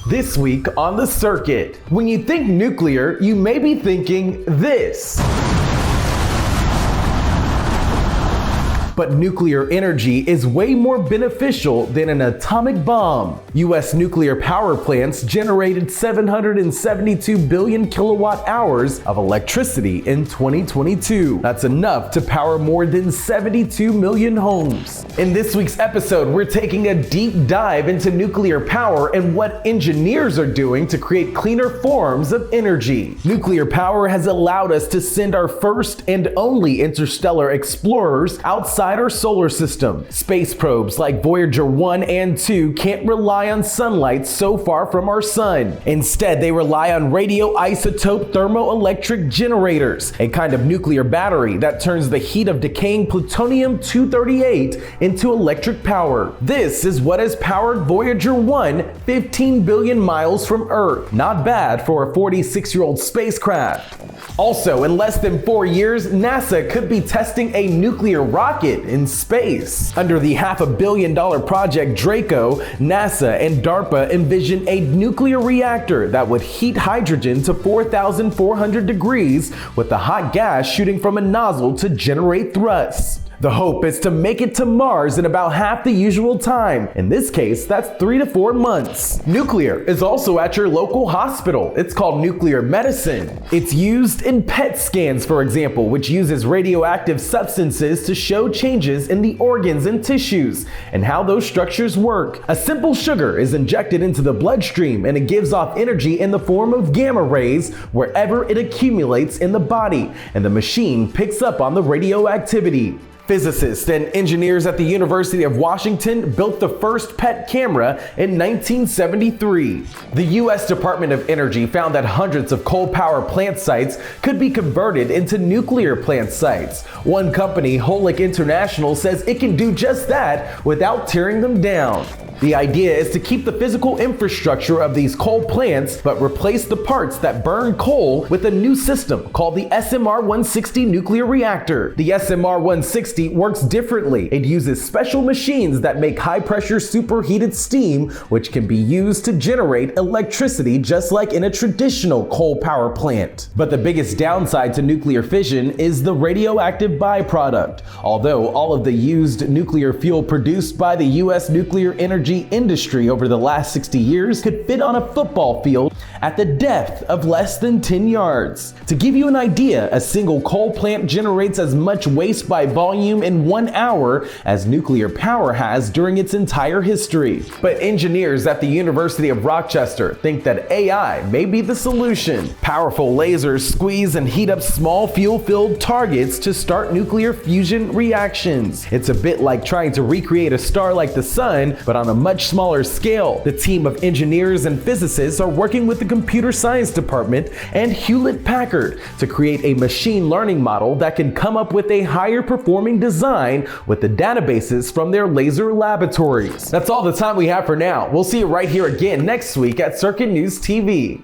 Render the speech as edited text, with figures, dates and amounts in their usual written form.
This week on the circuit. When you think nuclear, you may be thinking this. But nuclear energy is way more beneficial than an atomic bomb. U.S. nuclear power plants generated 772 billion kilowatt hours of electricity in 2022. That's enough to power more than 72 million homes. In this week's episode, we're taking a deep dive into nuclear power and what engineers are doing to create cleaner forms of energy. Nuclear power has allowed us to send our first and only interstellar explorers outside our solar system. Space probes like Voyager 1 and 2 can't rely on sunlight so far from our sun. Instead, they rely on radioisotope thermoelectric generators, a kind of nuclear battery that turns the heat of decaying plutonium-238 into electric power. This is what has powered Voyager 1 15 billion miles from Earth. Not bad for a 46-year-old spacecraft. Also, in less than 4 years, NASA could be testing a nuclear rocket in space. Under the $500 million Project Draco, NASA and DARPA envision a nuclear reactor that would heat hydrogen to 4,400 degrees with the hot gas shooting from a nozzle to generate thrust. The hope is to make it to Mars in about half the usual time. In this case, that's 3 to 4 months. Nuclear is also at your local hospital. It's called nuclear medicine. It's used in PET scans, for example, which uses radioactive substances to show changes in the organs and tissues and how those structures work. A simple sugar is injected into the bloodstream and it gives off energy in the form of gamma rays wherever it accumulates in the body, and the machine picks up on the radioactivity. Physicists and engineers at the University of Washington built the first PET camera in 1973. The U.S. Department of Energy found that hundreds of coal power plant sites could be converted into nuclear plant sites. One company, Holec International, says it can do just that without tearing them down. The idea is to keep the physical infrastructure of these coal plants, but replace the parts that burn coal with a new system called the SMR-160 nuclear reactor. The SMR-160 works differently. It uses special machines that make high-pressure superheated steam, which can be used to generate electricity just like in a traditional coal power plant. But the biggest downside to nuclear fission is the radioactive byproduct. Although all of the used nuclear fuel produced by the U.S. nuclear energy industry over the last 60 years could fit on a football field at the depth of less than 10 yards. To give you an idea, a single coal plant generates as much waste by volume in 1 hour as nuclear power has during its entire history. But engineers at the University of Rochester think that AI may be the solution. Powerful lasers squeeze and heat up small fuel-filled targets to start nuclear fusion reactions. It's a bit like trying to recreate a star like the sun, but on a much smaller scale. The team of engineers and physicists are working with the computer science department and Hewlett-Packard to create a machine learning model that can come up with a higher performing design with the databases from their laser laboratories. That's all the time we have for now. We'll see you right here again next week at Circuit News TV.